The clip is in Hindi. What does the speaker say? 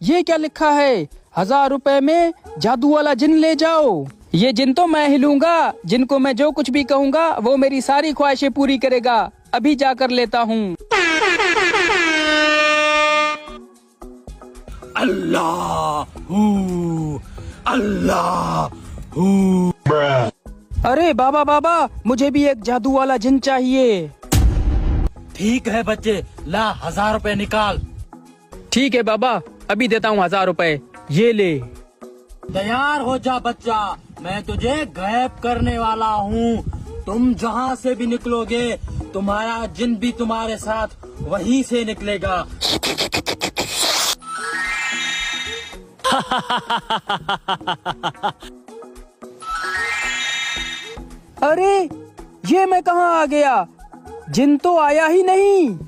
ये क्या लिखा है? 1000 रुपए में जादू वाला जिन ले जाओ। ये जिन तो मैं हिलूंगा, जिनको मैं जो कुछ भी कहूँगा वो मेरी सारी ख्वाहिशें पूरी करेगा। अभी जाकर लेता हूँ। अल्लाहू अल्लाहू। अरे बाबा बाबा, मुझे भी एक जादू वाला जिन चाहिए। ठीक है बच्चे, ला 1000 रुपए निकाल। ठीक है बाबा, अभी देता हूँ 1000 रुपए। ये ले। तैयार हो जा बच्चा, मैं तुझे गायब करने वाला हूँ। तुम जहाँ से भी निकलोगे, तुम्हारा जिन भी तुम्हारे साथ वहीं से निकलेगा। अरे ये मैं कहाँ आ गया? जिन तो आया ही नहीं।